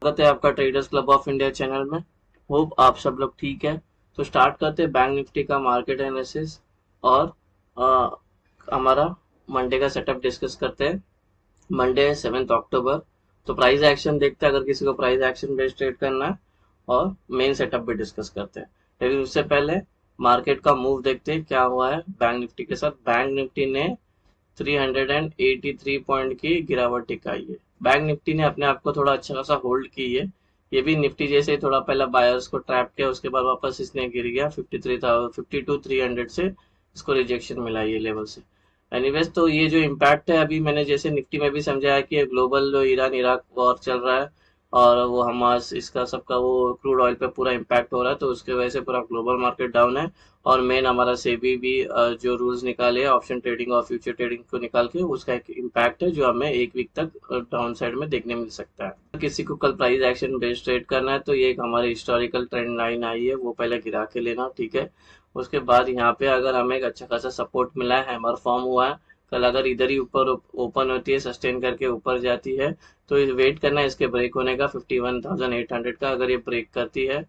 स्वागत है आपका traders club of India channel में। होप आप सब लोग ठीक है। तो स्टार्ट करते हैं बैंक निफ्टी का मार्केट एनालिसिस और अ, हमारा मंडे का सेटअप डिस्कस करते हैं। मंडे है 7 अक्टूबर। तो प्राइस एक्शन देखते हैं अगर किसी को प्राइस एक्शन बेस्ड ट्रेड करना है, और मेन सेटअप भी डिस्कस करते हैं। लेकिन उससे पहले मार्केट का मूव देखते हैं क्या हुआ है बैंक निफ्टी के साथ। बैंक निफ्टी ने 383 पॉइंट की गिरावट दिखाई है। बैंक निफ्टी ने अपने आप को थोड़ा अच्छा खासा होल्ड की है। ये भी निफ्टी जैसे ही थोड़ा पहले बायर्स को ट्रैप किया, उसके बाद वापस इसने गिर गया 52,300 से। इसको रिजेक्शन मिला ये लेवल से। एनीवेज, तो ये जो इम्पैक्ट है, अभी मैंने जैसे निफ्टी में भी समझाया कि ग्लोबल जो ईरान इराक वॉर चल रहा है और वो हमास इसका सबका वो क्रूड ऑयल पे पूरा इम्पैक्ट हो रहा है, तो उसके वजह से पूरा ग्लोबल मार्केट डाउन है। और मेन हमारा सेबी भी जो रूल्स निकाले ऑप्शन ट्रेडिंग और फ्यूचर ट्रेडिंग को निकाल के, उसका एक इम्पैक्ट है जो हमें एक वीक तक डाउन साइड में देखने मिल सकता है। किसी को कल प्राइस एक्शन बेस्ड ट्रेड करना है तो ये एक हमारी हिस्टोरिकल ट्रेंड लाइन आई है, वो पहले गिरा के लेना, ठीक है। उसके बाद यहाँ पे अगर हमें एक अच्छा खासा सपोर्ट मिला है, हैमर फॉर्म हुआ है, कल अगर इधर ही ऊपर ओपन होती है, सस्टेन करके ऊपर जाती है, तो वेट करना है इसके ब्रेक होने का 51,800 का। अगर ये ब्रेक करती है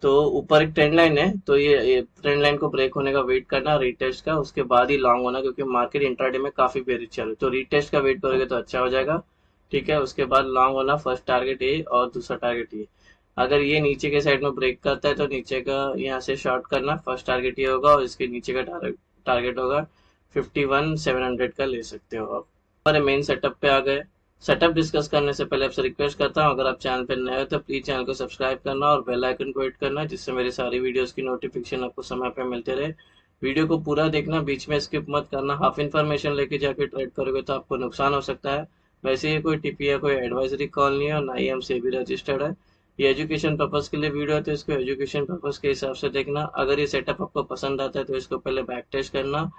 तो ऊपर एक ट्रेंड लाइन है, तो ये ट्रेंड लाइन को ब्रेक होने का वेट करना, रीटेस्ट का, उसके बाद ही लॉन्ग होना, क्योंकि मार्केट इंट्राडे में काफी बेरिश चल रही है। तो रीटेस्ट का वेट करोगे तो अच्छा हो जाएगा, ठीक है। उसके बाद लॉन्ग होना, फर्स्ट टारगेट ए और दूसरा टारगेट ए। अगर ये नीचे के साइड में ब्रेक करता है तो नीचे का यहाँ से शॉर्ट करना, फर्स्ट टारगेट ये होगा और इसके नीचे का टारगेट होगा 51,700 का, ले सकते हो आप। हमारे मेन सेटअप पे आ गए। सेटअप डिस्कस करने से पहले आपसे रिक्वेस्ट करता हूँ, अगर आप चैनल पर नए हो तो प्लीज चैनल को सब्सक्राइब करना और बेल आइकन को हिट करना, जिससे मेरी सारी वीडियोस की नोटिफिकेशन आपको समय पे मिलते रहे। वीडियो को पूरा देखना, बीच में स्किप मत करना। हाफ इन्फॉर्मेशन लेके जाके ट्रेड करोगे तो आपको नुकसान हो सकता है। वैसे ये कोई टिप या कोई एडवाइजरी कॉल नहीं है और ना ही हम सेबी रजिस्टर्ड है। ये एजुकेशन पर्पज के लिए वीडियो है, तो इसको एजुकेशन पर्पज के हिसाब से देखना। अगर ये सेटअप आपको पसंद आता है तो इसको पहले बैक टेस्ट करना,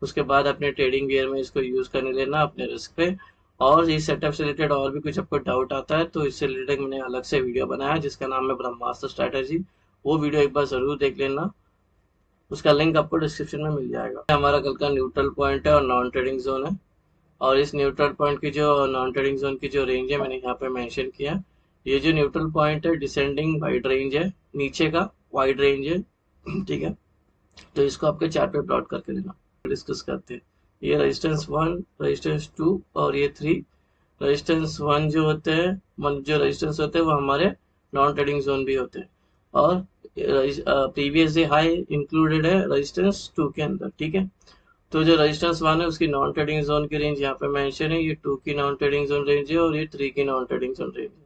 उसके बाद अपने ट्रेडिंग गियर में इसको यूज करने लेना अपने रिस्क पे। और इस सेटअप से रिलेटेड और भी कुछ आपको डाउट आता है तो इससे रिलेटेड मैंने अलग से वीडियो बनाया जिसका नाम है ब्रह्मास्त्र स्ट्रैटेजी। वो वीडियो एक बार जरूर देख लेना, उसका लिंक आपको डिस्क्रिप्शन में मिल जाएगा। हमारा कल का न्यूट्रल पॉइंट है और नॉन ट्रेडिंग जोन है। और इस न्यूट्रल पॉइंट की जो नॉन ट्रेडिंग जोन की जो रेंज है मैंने यहाँ पे मेंशन किया। ये जो न्यूट्रल पॉइंट है डिसेंडिंग वाइड रेंज है, नीचे का वाइड रेंज है, ठीक है। तो इसको आपके चार्ट पे प्लॉट करके लेना। डिस्कस करते हैं। ये रेजिस्टेंस 1, रेजिस्टेंस 2 और ये 3। रेजिस्टेंस 1 जो होते हैं, जो रेजिस्टेंस होते हैं वो हमारे नॉन ट्रेडिंग जोन भी होते हैं। और प्रीवियस डे हाई इंक्लूडेड है रेजिस्टेंस 2 के अंदर, ठीक है। तो जो रेजिस्टेंस 1 है उसकी नॉन ट्रेडिंग जोन की रेंज यहाँ पे मेंशन है, ये 2 की नॉन ट्रेडिंग जोन रेंज है और ये 3 की नॉन ट्रेडिंग जोन रेंज है।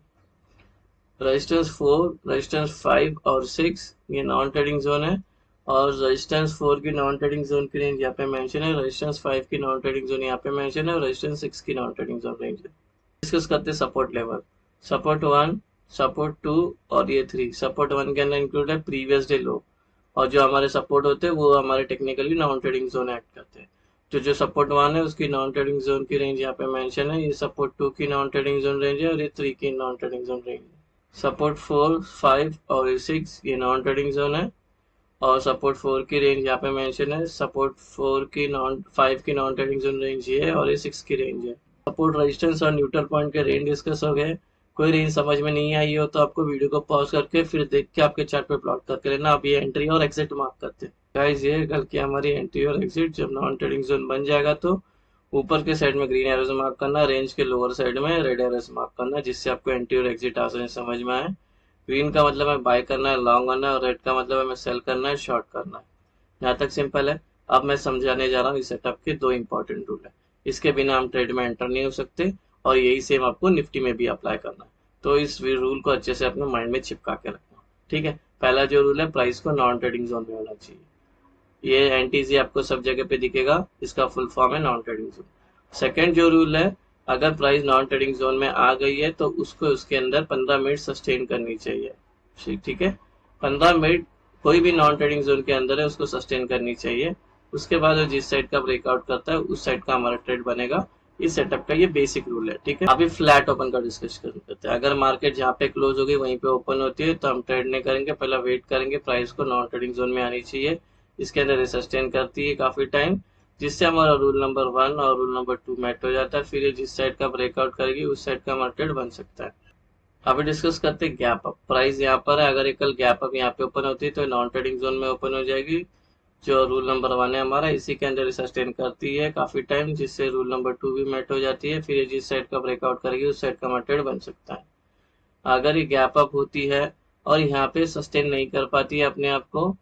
रेजिस्टेंस 4, रेजिस्टेंस 5 और 6 ये नॉन ट्रेडिंग जोन है। और रेजिस्टेंस 4 की नॉन ट्रेडिंग जोन की रेंज यहाँ पे मेंशन है, रेजिस्टेंस 5 की नॉन ट्रेडिंग जोन यहाँ पे मेंशन है और रेजिस्टेंस 6 की नॉन ट्रेडिंग जोन रेंज है। डिस्कस करते हैं सपोर्ट लेवल। सपोर्ट 1, सपोर्ट 2 और ये 3। सपोर्ट 1 के अंदर इंक्लूड है प्रीवियस डे लो, और जो हमारे सपोर्ट होते हैं वो हमारे technically non trading zone act करते हैं। तो जो सपोर्ट 1 है उसकी नॉन ट्रेडिंग जोन की रेंज यहाँ पे मेंशन है, ये सपोर्ट 2 की नॉन ट्रेडिंग जोन रेंज है और ये 3 की नॉन ट्रेडिंग जोन रेंज है। सपोर्ट 4, 5 और ये 6 ये नॉन ट्रेडिंग जोन है और सपोर्ट 4 की रेंज यहाँ पे मेंशन है। सपोर्ट 4 की नॉन 5 की नॉन ट्रेडिंग जोन रेंज ये है और ये 6 की रेंज है। सपोर्ट, रेजिस्टेंस और न्यूट्रल पॉइंट के रेंज डिस्कस हो गए। कोई रेंज समझ में नहीं आई हो तो आपको वीडियो को पॉज करके फिर देख के आपके चार्ट पे प्लॉट करके लेना। अब ये एंट्री और एग्जिट मार्क करते हैं गाइस। ये कल की हमारी एंट्री और एग्जिट, जब नॉन ट्रेडिंग जोन बन जाएगा तो ऊपर के साइड में ग्रीन एरोज मार्क करना, रेंज के लोअर साइड में रेड एरोज मार्क करना, जिससे आपको एंट्री और एग्जिट आसानी समझ में आए। ग्रीन का मतलब है बाय करना है, लॉन्ग करना है, और रेड का मतलब है मैं सेल करना है, शॉर्ट करना है। यहाँ तक सिंपल है। अब मैं समझाने जा रहा हूँ इस सेटअप के 2 इंपॉर्टेंट रूल है, इसके बिना हम ट्रेड में एंटर नहीं हो सकते, और यही सेम आपको निफ्टी में भी अप्लाई करना है। तो इस रूल को अच्छे से अपने माइंड में चिपका के रखना, ठीक है। पहला जो रूल है, प्राइस को नॉन ट्रेडिंग जोन में होना चाहिए। ये एनटीजी आपको सब जगह पे दिखेगा, इसका फुल फॉर्म है नॉन ट्रेडिंग जोन। सेकंड जो रूल है, अगर प्राइस नॉन ट्रेडिंग जोन में आ गई है तो उसको उसके अंदर 15 मिनट सस्टेन करनी चाहिए, ठीक है। 15 मिनट कोई भी नॉन ट्रेडिंग जोन के अंदर है उसको सस्टेन करनी चाहिए। उसके बाद जिस साइड का ब्रेकआउट करता है उस साइड का हमारा ट्रेड बनेगा। इस सेटअप का ये बेसिक रूल है, ठीक है। अभी फ्लैट ओपन का डिस्कस करते हैं। अगर मार्केट जहाँ पे क्लोज होगी वहीं पे ओपन होती है तो हम ट्रेड नहीं करेंगे, पहले वेट करेंगे, प्राइस को नॉन ट्रेडिंग जोन में आनी चाहिए। इसके अंदर सस्टेन करती है काफी टाइम, जिससे हमारा रूल नंबर 1 और रूल नंबर 2 मैट हो जाता है। फिर ये जिस साइड का ब्रेकआउट करेगी उस साइड का हमारा ट्रेड बन सकता है। अभी डिस्कस करते हैं गैप अप। प्राइस यहाँ पर है, अगर ये कल गैप अप यहाँ पे ओपन होती है तो नॉन ट्रेडिंग जोन में ओपन हो जाएगी। जो रूल नंबर 1 है हमारा, इसी के अंदर सस्टेन करती है काफी टाइम, जिससे रूल नंबर 2 भी मेट हो जाती है। फिर ये जिस साइड का ब्रेकआउट करेगी उस साइड का मार्केट बन सकता है। अगर ये गैप अप होती है और यहाँ पे सस्टेन नहीं कर पाती है अपने आप को,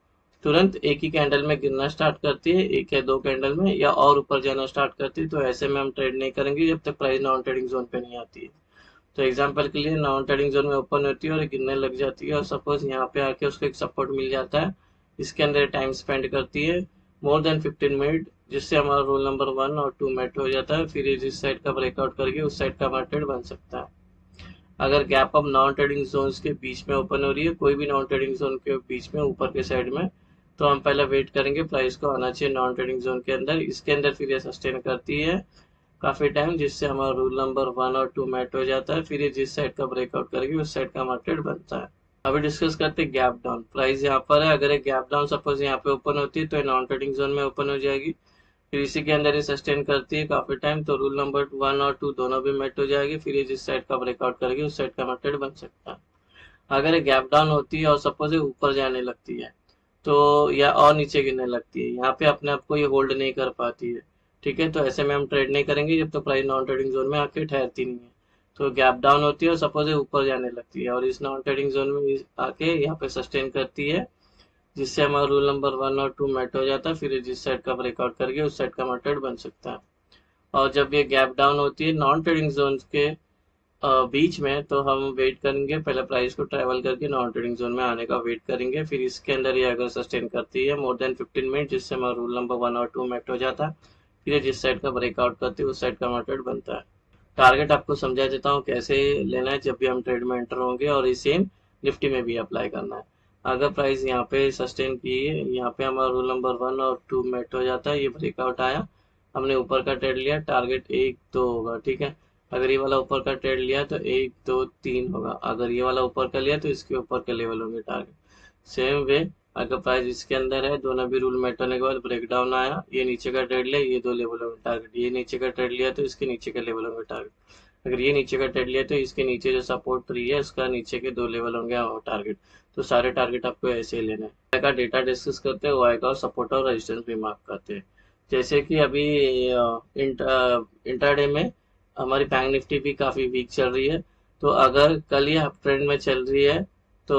तुरंत एक ही कैंडल में गिरना स्टार्ट करती है, एक या दो कैंडल में, या और ऊपर जाना स्टार्ट करती है, तो ऐसे में हम ट्रेड नहीं करेंगे जब तक प्राइस नॉन ट्रेडिंग जोन पे नहीं आती है। तो एग्जांपल के लिए नॉन ट्रेडिंग जोन में ओपन होती है और गिरने लग जाती है, और सपोज यहाँ पे आके उसको एक सपोर्ट मिल जाता है, इसके अंदर टाइम स्पेंड करती है मोर देन 15 मिनट, जिससे हमारा रूल नंबर 1 और 2 मेट हो जाता है। फिर ये जिस साइड का ब्रेकआउट करके उस साइड का मार्केट बन सकता है। अगर gap of non trading zones के बीच में ओपन हो रही है, कोई भी नॉन ट्रेडिंग जोन के बीच में ऊपर के साइड में, तो हम पहले वेट करेंगे, प्राइस को आना चाहिए नॉन ट्रेडिंग जोन के अंदर। इसके अंदर फिर ये सस्टेन करती है काफी टाइम, जिससे हमारा रूल नंबर 1 और 2 मैट हो जाता है। फिर ये जिस साइड का ब्रेकआउट करेगी उस साइड का मार्केट बनता है। अभी डिस्कस करते हैं गैप डाउन। प्राइस यहाँ पर है, अगर एक गैप डाउन सपोज यहाँ पे ओपन होती है तो नॉन ट्रेडिंग जोन में ओपन हो जाएगी। फिर इसी के अंदर ही सस्टेन करती है काफी टाइम, तो रूल नंबर 1 और 2 दोनों भी मेट हो जाएगी। फिर ये जिस साइड का ब्रेकआउट करेगी उस साइड का मार्केट बन सकता है। अगर ये गैप डाउन होती है और सपोज ये ऊपर जाने लगती है, तो या और नीचे गिरने लगती है, यहाँ पे अपने आप को ये होल्ड नहीं कर पाती है, ठीक है, तो ऐसे में हम ट्रेड नहीं करेंगे जब तक प्राइस नॉन ट्रेडिंग जोन में आके ठहरती नहीं है। तो गैप डाउन होती है और सपोज ये ऊपर जाने लगती है और इस नॉन ट्रेडिंग जोन में आके यहाँ पे सस्टेन करती है, जिससे हमारा रूल नंबर 1 और 2 मेट हो जाता है। फिर ये जिस साइड का ब्रेकआउट करके उस साइड का मार्केट बन सकता है। और जब ये गैप डाउन होती है नॉन ट्रेडिंग जोन के बीच में, तो हम वेट करेंगे, पहले प्राइस को ट्रैवल करके नॉन ट्रेडिंग जोन में आने का वेट करेंगे। फिर इसके अंदर ये अगर सस्टेन करती है मोर देन 15 मिनट, जिससे हमारा रूल नंबर 1 और 2 मेट हो जाता है। फिर ये जिस साइड का ब्रेकआउट करती है उस साइड का मार्केट बनता है। टारगेट आपको समझा देता हूँ कैसे लेना है जब भी हम ट्रेड में एंटर होंगे, और ये सेम निफ्टी में भी अप्लाई करना है। अगर प्राइस यहाँ पे सस्टेन की है, यहाँ पे हमारा रूल नंबर 1 और 2 मेट हो जाता है, ये ब्रेकआउट आया, हमने ऊपर का ट्रेड लिया, टारगेट 1 2 होगा, ठीक है। अगर ये वाला ऊपर का ट्रेड लिया तो 1 2 3 होगा, अगर ये वाला ऊपर का लिया तो इसके ऊपर के लेवल होंगे टारगेट। सेम वे, अगर प्राइस इसके अंदर है, दोनों भी रूल मेट होने के बाद ब्रेकडाउन आया, ये नीचे का ट्रेड लिया, ये 2 लेवल होंगे टारगेट, ये नीचे का ट्रेड लिया तो इसके नीचे का लेवल होंगे टारगेट, अगर ये नीचे का ट्रेड लिया तो इसके नीचे जो सपोर्ट 3 है उसका नीचे के 2 लेवल होंगे टारगेट। तो सारे टारगेट आपको ऐसे ही लेना है। का डेटा डिस्कस करते हैं, वाई का सपोर्ट और रेजिस्टेंस भी मार्क करते हैं। जैसे कि अभी इंट्राडे में हमारी बैंक निफ्टी भी काफी वीक चल रही है, तो अगर कल ये अप ट्रेंड में चल रही है तो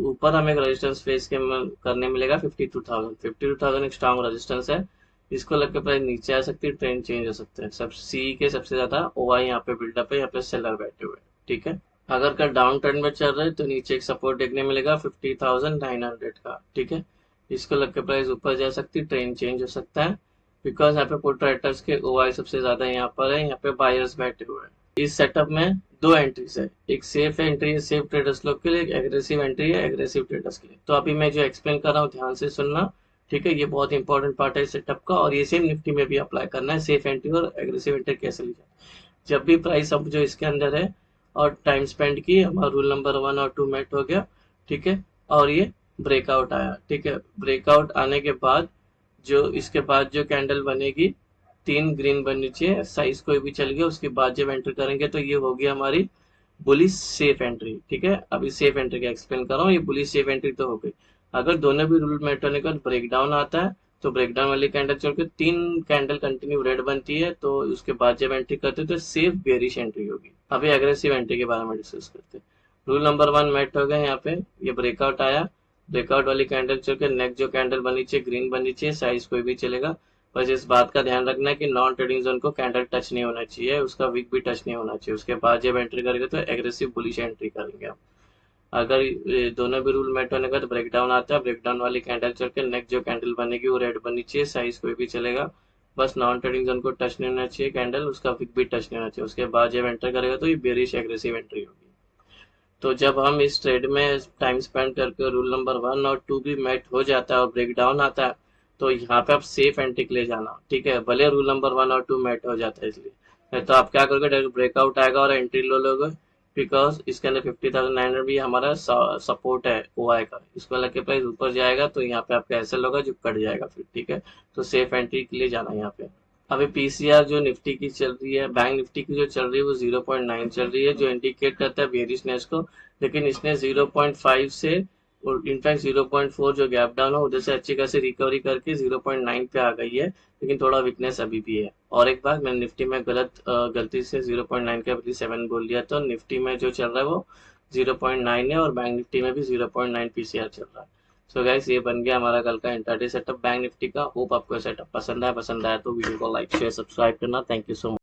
ऊपर हमें रेजिस्टेंस फेस करने मिलेगा 52,000 एक स्ट्रॉन्ग रेजिस्टेंस है। इसको लग के प्राइस नीचे आ सकती है, ट्रेंड चेंज हो सकता है। सब सी के सबसे ज्यादा ओआई यहाँ पे बिल्डअप है, यहाँ पे सेलर बैठे हुए हैं, ठीक है। अगर कल डाउन ट्रेंड में चल रहे हैं तो नीचे एक सपोर्ट देखने मिलेगा 50,900 का, ठीक है। इसको लग के प्राइस ऊपर जा सकती है, ट्रेंड चेंज हो सकता है, बिकॉज यहाँ पे पुट राइटर्स के ओआई सबसे ज्यादा यहाँ पर है, यहाँ पे बायर्स बैठे हुए हैं। इस सेटअप में 2 एंट्रीज है, एक सेफ एंट्री है सेफ ट्रेडर्स लोग के लिए, एक एग्रेसिव एंट्री है एग्रेसिव ट्रेडर्स के लिए। तो अभी मैं जो एक्सप्लेन कर रहा हूँ ध्यान से सुनना, ठीक है, ये बहुत इंपॉर्टेंट पार्ट है सेटअप का, और ये सेम निफ्टी में भी अप्लाई करना है, सेफ एंट्री और एग्रेसिव एंट्री कैसे ली जाए। जब भी प्राइस अब जो इसके अंदर है और टाइम स्पेंड की, हमारा रूल नंबर 1 और 2 मेट हो गया, ठीक है, और ये ब्रेकआउट आया, ठीक है। ब्रेकआउट आने के बाद जो इसके बाद जो कैंडल बनेगी, 3 ग्रीन बननी चाहिए, साइज कोई भी चल गया, उसके बाद जब एंटर करेंगे तो ये होगी हमारी बुलिश सेफ एंट्री, ठीक है। अभी सेफ एंट्री का एक्सप्लेन कर रहा हूँ, ये बुलिश सेफ एंट्री तो हो गई। अगर दोनों भी रूल मेट होने के बाद ब्रेकडाउन आता है, तो ब्रेकडाउन वाली कैंडल चल के 3 कैंडल कंटिन्यू रेड बनती है, तो उसके बाद जब एंट्री करते हैं तो सेफ बेरिश एंट्री होगी। अभी एग्रेसिव एंट्री के बारे में डिस्कस करते हैं। रूल नंबर 1 मेट हो गया, यहाँ पे ये ब्रेकआउट आया, ब्रेकआउट वाली कैंडल चल के नेक्स्ट जो कैंडल बनी चाहिए ग्रीन बनी चाहिए, साइज कोई भी चलेगा। बस इस बात का ध्यान रखना है कि नॉन ट्रेडिंग जोन को कैंडल टच नहीं होना चाहिए, उसका विक भी टच नहीं होना चाहिए। उसके बाद जब एंट्री करेंगे तो एग्रेसिव बुलिश एंट्री करेंगे हम। अगर ये दोनों भी रूल मेट होने का तो ब्रेकडाउन आता है, ब्रेकडाउन वाली कैंडल चल के नेक्स्ट जो कैंडल बनेगी वो रेड बननी चाहिए, साइज कोई भी चलेगा। बस नॉन ट्रेडिंग जोन को टच नहीं होना चाहिए कैंडल, उसका विक भी टच नहीं होना चाहिए। उसके बाद जब एंटर करेगा तो ये बेरिश एग्रेसिव एंट्री होगी। तो जब हम इस ट्रेड में टाइम स्पेंड करके रूल नंबर 1 और 2 भी मेट हो जाता है और ब्रेक डाउन आता है, तो यहाँ पे आप सेफ एंट्री के लिए जाना, ठीक है, भले रूल नंबर 1 और 2 मेट हो जाता है इसलिए। नहीं तो आप क्या करोगे, डायरेक्ट ब्रेकआउट आएगा और एंट्री लो लोगे, बिकॉज इसके अंदर 50,900 भी हमारा सपोर्ट है ओआई का, इसको लगे प्राइस ऊपर जाएगा तो यहाँ पे आपका ऐसा होगा जो कट जाएगा फिर, ठीक है। तो सेफ एंट्री के लिए जाना यहाँ पे। अभी पीसीआर जो निफ्टी की चल रही है, बैंक निफ्टी की जो चल रही है वो 0.9 चल रही है, जो इंडिकेट करता है बेरिशनेस को। लेकिन इसने 0.5 से इनफैक्ट 0.4 जो गैप डाउन हो उधर से अच्छी खासी रिकवरी करके 0.9 पे आ गई है, लेकिन थोड़ा वीकनेस अभी भी है। और एक बार मैंने निफ्टी में गलती से 0.9 के बदले 7 बोल दिया, तो निफ्टी में जो चल रहा है वो 0.9 है और बैंक निफ्टी में भी 0.9 पीसीआर चल रहा है। सो गाइस, ये बन गया हमारा कल का इंट्राडे सेटअप बैंक निफ्टी का। होप आपको सेटअप पसंद आया तो वीडियो को लाइक शेयर सब्सक्राइब करना। Thank you so much.